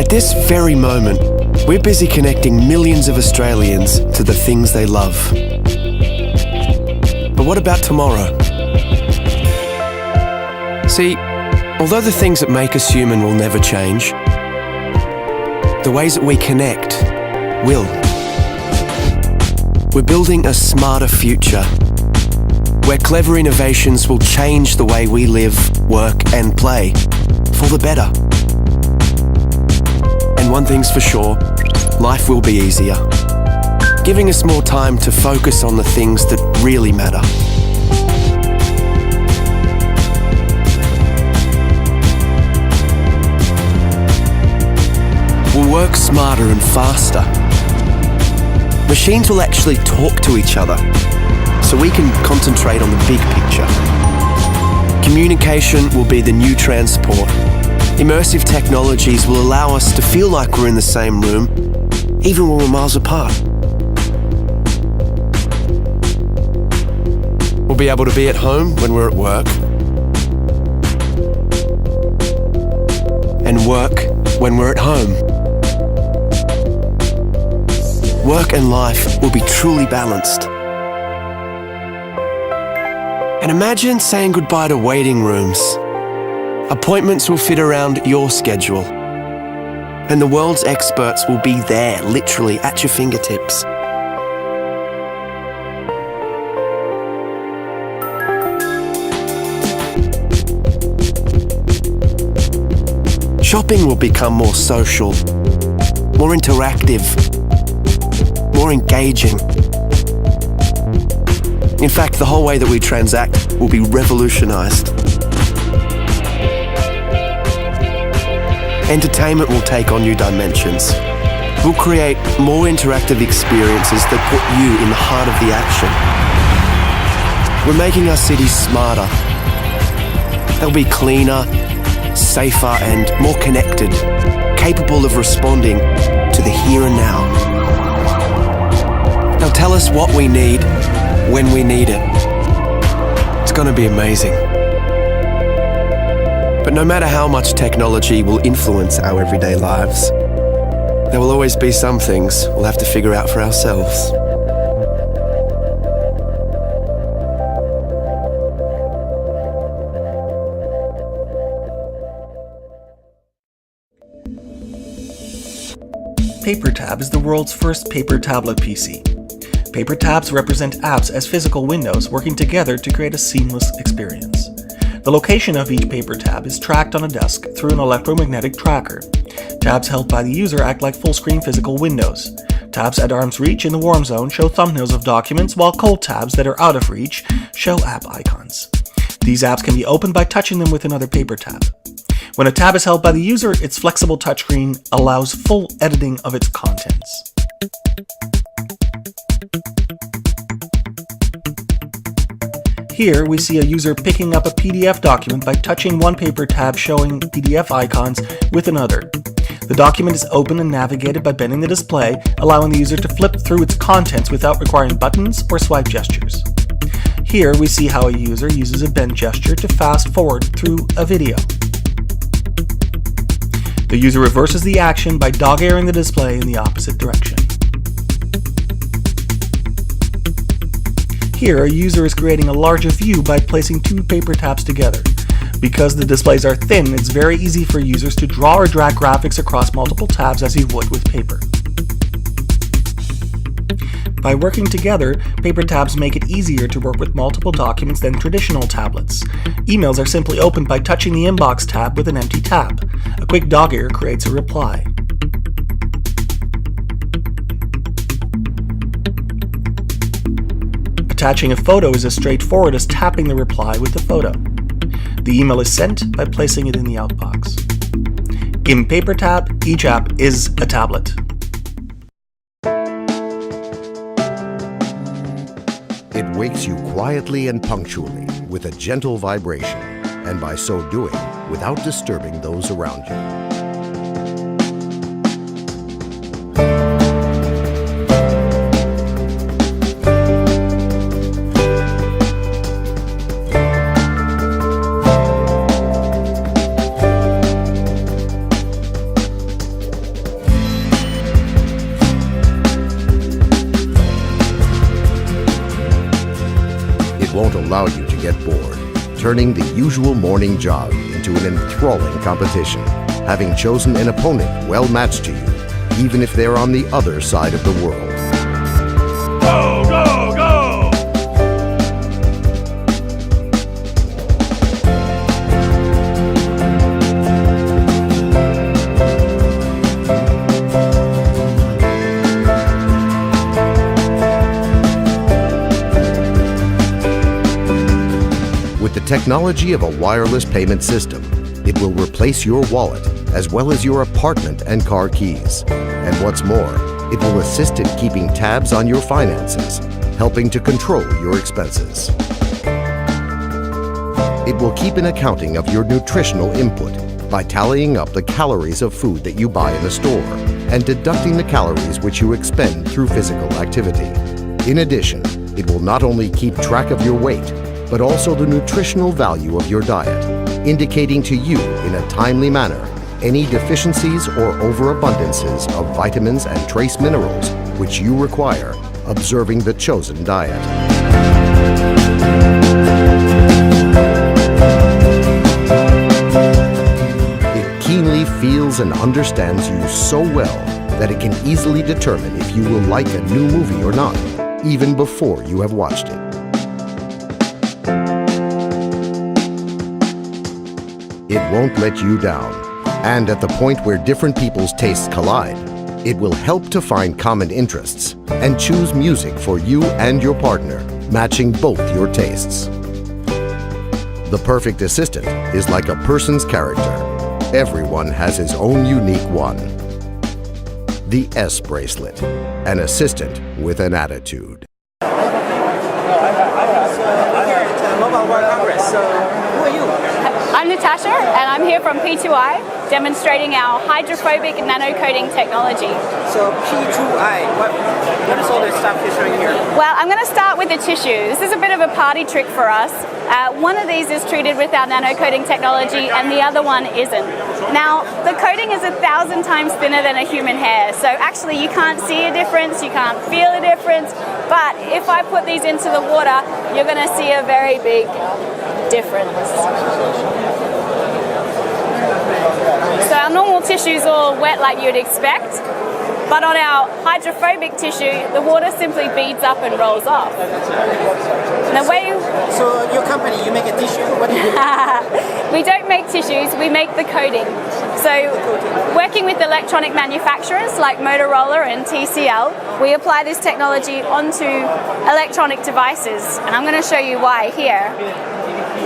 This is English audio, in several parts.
At this very moment, we're busy connecting millions of Australians to the things they love. But what about tomorrow? See, although the things that make us human will never change, the ways that we connect will. We're building a smarter future, where clever innovations will change the way we live, work and play, for the better. And one thing's for sure, life will be easier, giving us more time to focus on the things that really matter. We'll work smarter and faster. Machines will actually talk to each other, so we can concentrate on the big picture. Communication will be the new transport. Immersive technologies will allow us to feel like we're in the same room, even when we're miles apart. We'll be able to be at home when we're at work, and work when we're at home. Work and life will be truly balanced. And imagine saying goodbye to waiting rooms. Appointments will fit around your schedule. And the world's experts will be there, literally at your fingertips. Shopping will become more social, more interactive, more engaging. In fact, the whole way that we transact will be revolutionized. Entertainment will take on new dimensions. We'll create more interactive experiences that put you in the heart of the action. We're making our cities smarter. They'll be cleaner, safer, and more connected, capable of responding to the here and now. They'll tell us what we need when we need it. It's going to be amazing. But no matter how much technology will influence our everyday lives, there will always be some things we'll have to figure out for ourselves. PaperTab is the world's first paper tablet PC. Paper tabs represent apps as physical windows working together to create a seamless experience. The location of each paper tab is tracked on a desk through an electromagnetic tracker. Tabs held by the user act like full-screen physical windows. Tabs at arm's reach in the warm zone show thumbnails of documents, while cold tabs that are out of reach show app icons. These apps can be opened by touching them with another paper tab. When a tab is held by the user, its flexible touchscreen allows full editing of its contents. Here we see a user picking up a PDF document by touching one paper tab showing PDF icons with another. The document is opened and navigated by bending the display, allowing the user to flip through its contents without requiring buttons or swipe gestures. Here we see how a user uses a bend gesture to fast forward through a video. The user reverses the action by dog-earing the display in the opposite direction. Here, a user is creating a larger view by placing two paper tabs together. Because the displays are thin, it's very easy for users to draw or drag graphics across multiple tabs as you would with paper. By working together, paper tabs make it easier to work with multiple documents than traditional tablets. Emails are simply opened by touching the inbox tab with an empty tab. A quick dog ear creates a reply. Attaching a photo is as straightforward as tapping the reply with the photo. The email is sent by placing it in the outbox. In PaperTab, each app is a tablet. It wakes you quietly and punctually with a gentle vibration, and by so doing, without disturbing those around you. It won't allow you to get bored, turning the usual morning jog into an enthralling competition, having chosen an opponent well matched to you, even if they're on the other side of the world. Go, go, go! With the technology of a wireless payment system, it will replace your wallet as well as your apartment and car keys. And what's more, it will assist in keeping tabs on your finances, helping to control your expenses. It will keep an accounting of your nutritional input by tallying up the calories of food that you buy in the store and deducting the calories which you expend through physical activity. In addition, it will not only keep track of your weight, but also the nutritional value of your diet, indicating to you in a timely manner any deficiencies or overabundances of vitamins and trace minerals which you require, observing the chosen diet. It keenly feels and understands you so well that it can easily determine if you will like a new movie or not, even before you have watched it. It won't let you down. And at the point where different people's tastes collide, it will help to find common interests and choose music for you and your partner, matching both your tastes. The perfect assistant is like a person's character. Everyone has his own unique one. The S bracelet, an assistant with an attitude. I'm Natasha, and I'm here from P2I, demonstrating our hydrophobic nanocoating technology. So P2I, what is all this stuff you're showing here? Well, I'm going to start with the tissue. This is a bit of a party trick for us. One of these is treated with our nanocoating technology, and the other one isn't. Now, the coating is 1,000 times thinner than a human hair, so actually you can't see a difference, you can't feel a difference, but if I put these into the water, you're going to see a very big difference. So our normal tissue is all wet like you'd expect, but on our hydrophobic tissue, the water simply beads up and rolls off. And the way So your company, you make a tissue? What do you do? we don't make tissues, we make the coating. So working with electronic manufacturers like Motorola and TCL, we apply this technology onto electronic devices, and I'm going to show you why here.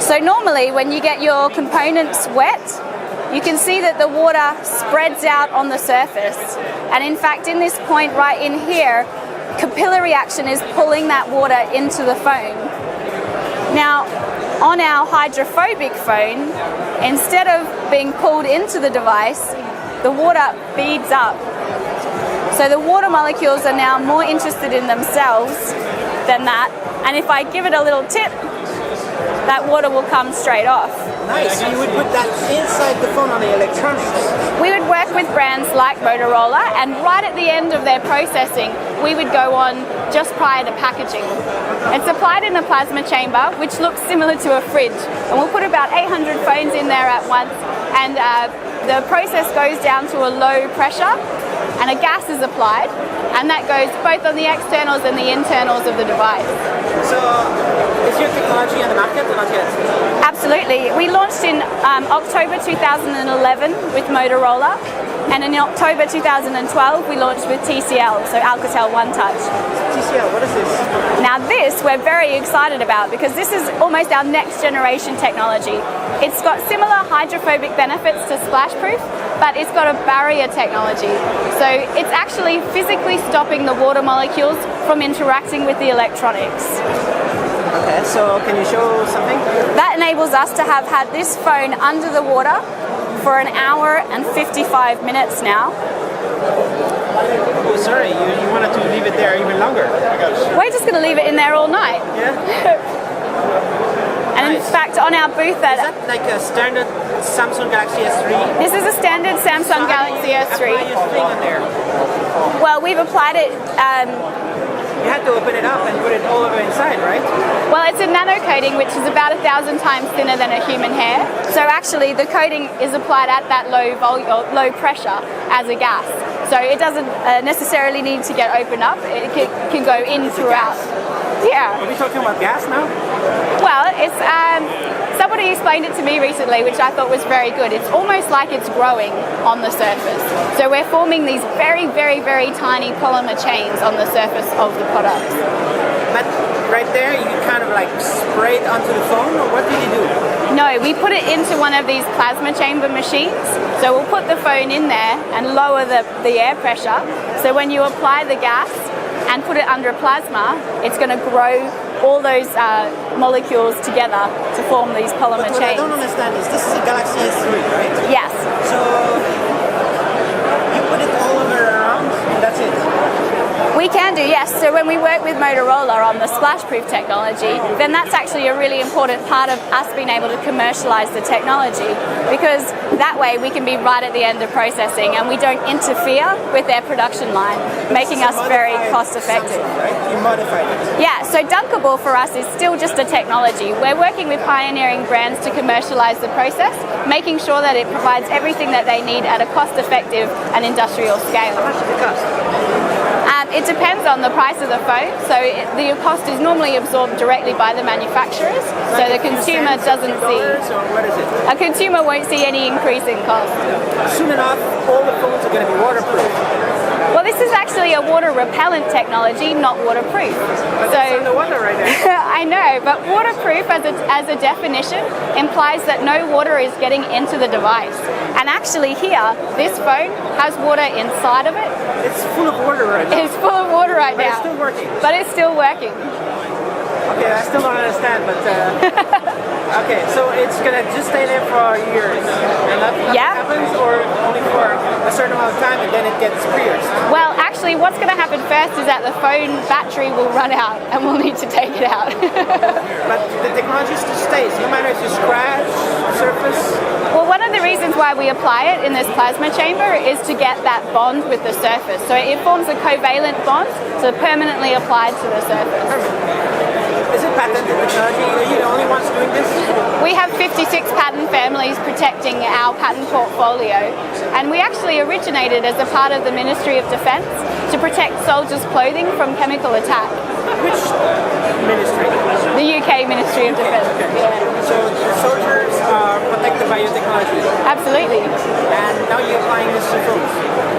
So normally when you get your components wet, you can see that the water spreads out on the surface. And in fact, in this point right in here, capillary action is pulling that water into the phone. Now, on our hydrophobic phone, instead of being pulled into the device, the water beads up. So the water molecules are now more interested in themselves than that. And if I give it a little tip, that water will come straight off. Nice, so you would put that inside the phone on the electronics. We would work with brands like Motorola, and right at the end of their processing, we would go on just prior to packaging. It's applied in a plasma chamber, which looks similar to a fridge, and we'll put about 800 phones in there at once, and the process goes down to a low pressure, and a gas is applied, and that goes both on the externals and the internals of the device. So is your technology on the market or not yet? Absolutely. We launched in October 2011 with Motorola, and in October 2012 we launched with TCL, so Alcatel One Touch. TCL, what is this? Now this we're very excited about because this is almost our next generation technology. It's got similar hydrophobic benefits to splashproof, but it's got a barrier technology. So it's actually physically stopping the water molecules from interacting with the electronics. Okay, so can you show something? That enables us to have had this phone under the water for 1 hour and 55 minutes now. Oh, sorry, you wanted to leave it there even longer. We're just going to leave it in there all night. Yeah? And in fact, on our booth Is that like a standard Samsung Galaxy S3? this is a standard Samsung Galaxy Apply S3. your thing on there. Well, we've applied it You had to open it up and put it all over inside, right? Well, it's a nano coating, which is about 1,000 times thinner than a human hair. So actually, the coating is applied at that low pressure as a gas. So it doesn't necessarily need to get opened up. It can go in throughout. Yeah. Are we talking about gas now? Well, it's somebody explained it to me recently, which I thought was very good. It's almost like it's growing on the surface. So we're forming these very, very, very tiny polymer chains on the surface of the product. But right there, you kind of like spray it onto the phone, or what do you do? No, we put it into one of these plasma chamber machines. So we'll put the phone in there and lower the air pressure. So when you apply the gas and put it under plasma, it's going to grow all those molecules together to form these polymer But what chains. I don't understand is this is a Galaxy S3, right? Yes. So you put it all over around, and that's it. We can do, yes. So when we work with Motorola on the splash-proof technology, then that's actually a really important part of us being able to commercialize the technology, because that way we can be right at the end of processing and we don't interfere with their production line, making us very cost-effective. Right? You modified it. Yeah, so Dunkable for us is still just a technology. We're working with pioneering brands to commercialize the process, making sure that it provides everything that they need at a cost-effective and industrial scale. How much does it cost? It depends on the price of the phone. So the cost is normally absorbed directly by the manufacturers, so the consumer doesn't see. Or what is it? A consumer won't see any increase in cost. Soon enough, all the phones are going to be waterproof. Well, this is actually a water repellent technology, not waterproof. But it's underwater right now. I know, but waterproof as a definition implies that no water is getting into the device. And actually here, this phone has water inside of it. It's full of water right now. It's full of water right But now. it's still working. But it's still working. Okay, I still don't understand, but okay, so it's gonna just stay there for years, and nothing happens, or only for a certain amount of time, and then it gets pierced. Well, actually, what's going to happen first is that the phone battery will run out, and we'll need to take it out. But the technology still stays, no matter if you scratch the surface. Well, one of the reasons why we apply it in this plasma chamber is to get that bond with the surface. So it forms a covalent bond, so permanently applied to the surface. Is it patented technology? Are you the only ones doing this? We have 56 patent families protecting our patent portfolio, and we actually originated as a part of the Ministry of Defence to protect soldiers' clothing from chemical attack. Which ministry? The UK Ministry of Defence. Yeah. So the soldiers are protected by your technology? Absolutely. And now you're applying this to phones?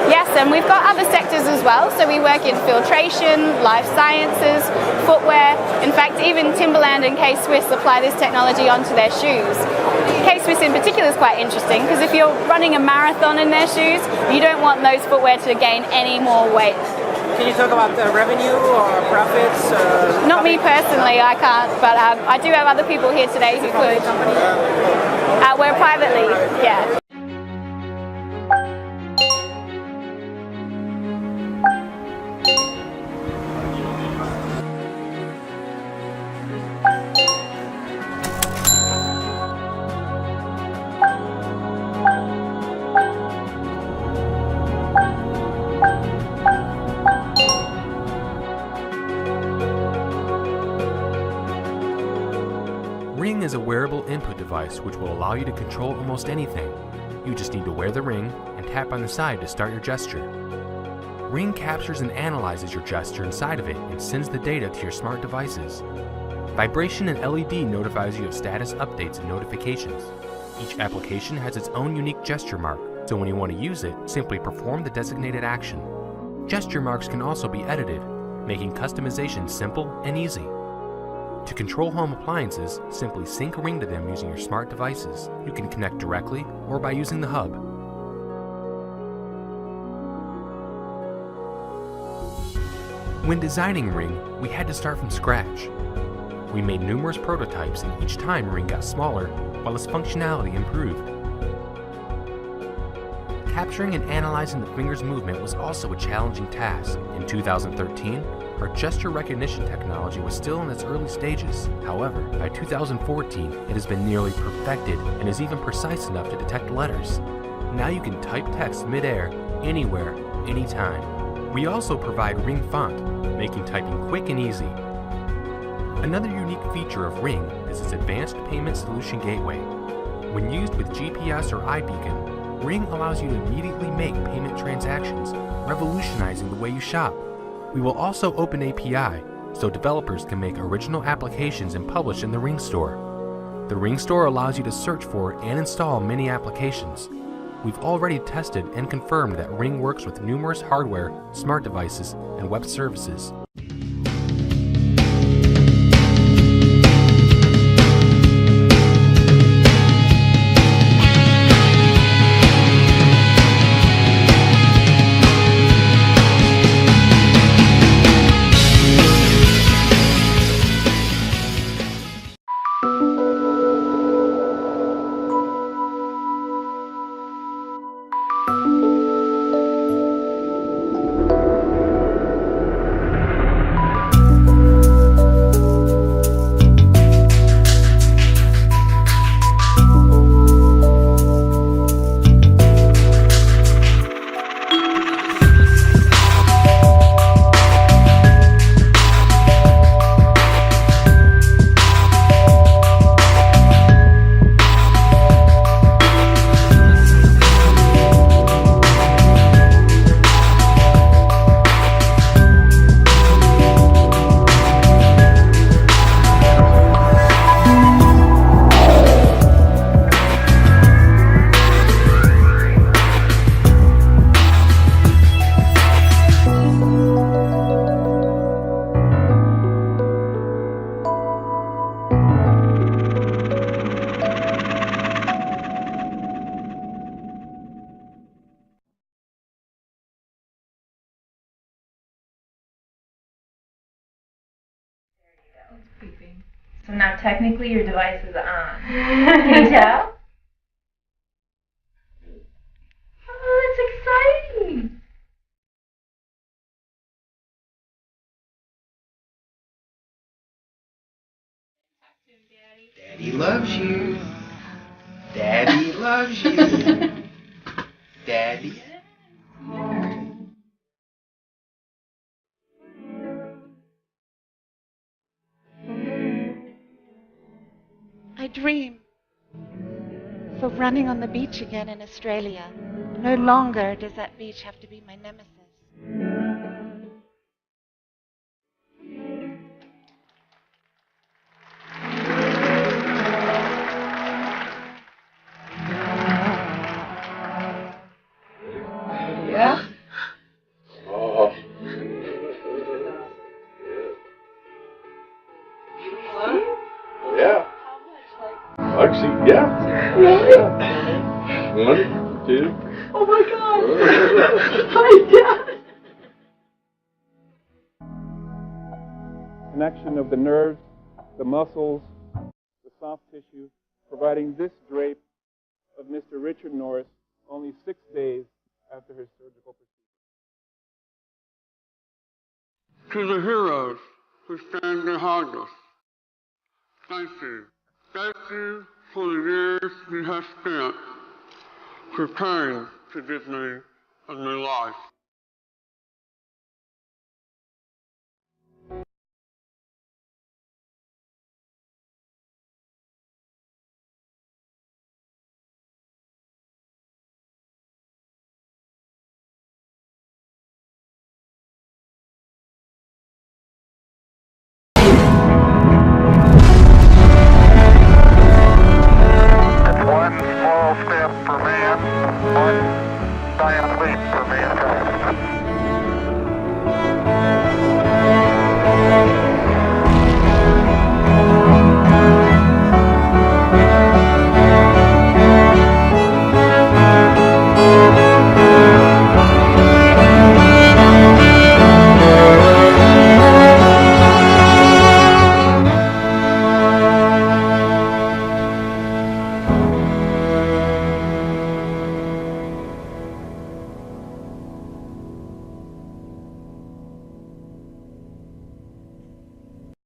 Yes, and we've got other sectors as well. So we work in filtration, life sciences, footwear. In fact, even Timberland and K-Swiss apply this technology onto their shoes. K-Swiss in particular is quite interesting because if you're running a marathon in their shoes, you don't want those footwear to gain any more weight. Can you talk about revenue or profits? Not me personally, I can't, but I do have other people here today who could. We're privately, yeah. Ring is a wearable input device which will allow you to control almost anything. You just need to wear the ring and tap on the side to start your gesture. Ring captures and analyzes your gesture inside of it and sends the data to your smart devices. Vibration and LED notifies you of status updates and notifications. Each application has its own unique gesture mark, so when you want to use it, simply perform the designated action. Gesture marks can also be edited, making customization simple and easy. To control home appliances, simply sync a ring to them using your smart devices. You can connect directly or by using the hub. When designing Ring, we had to start from scratch. We made numerous prototypes, and each time Ring got smaller, while its functionality improved. Capturing and analyzing the finger's movement was also a challenging task. In 2013, our gesture recognition technology was still in its early stages. However, by 2014, it has been nearly perfected and is even precise enough to detect letters. Now you can type text mid-air, anywhere, anytime. We also provide Ring Font, making typing quick and easy. Another unique feature of Ring is its Advanced Payment Solution Gateway. When used with GPS or iBeacon, Ring allows you to immediately make payment transactions, revolutionizing the way you shop. We will also open API, so developers can make original applications and publish in the Ring Store. The Ring Store allows you to search for and install many applications. We've already tested and confirmed that Ring works with numerous hardware, smart devices, and web services. So now technically your device is on. Can you tell? Oh, that's exciting! Daddy loves you. Daddy loves you. Daddy. I dream of running on the beach again in Australia. No longer does that beach have to be my nemesis. Yeah? Oh. Yeah. Actually, yeah. Yeah. 1, 2. Oh my God! Hi, Dad! Connection of the nerves, the muscles, the soft tissue, providing this drape of Mr. Richard Norris only 6 days after his surgical procedure. To the heroes who stand behind us, thank you. Thank you for the years you have spent preparing to give me a new life.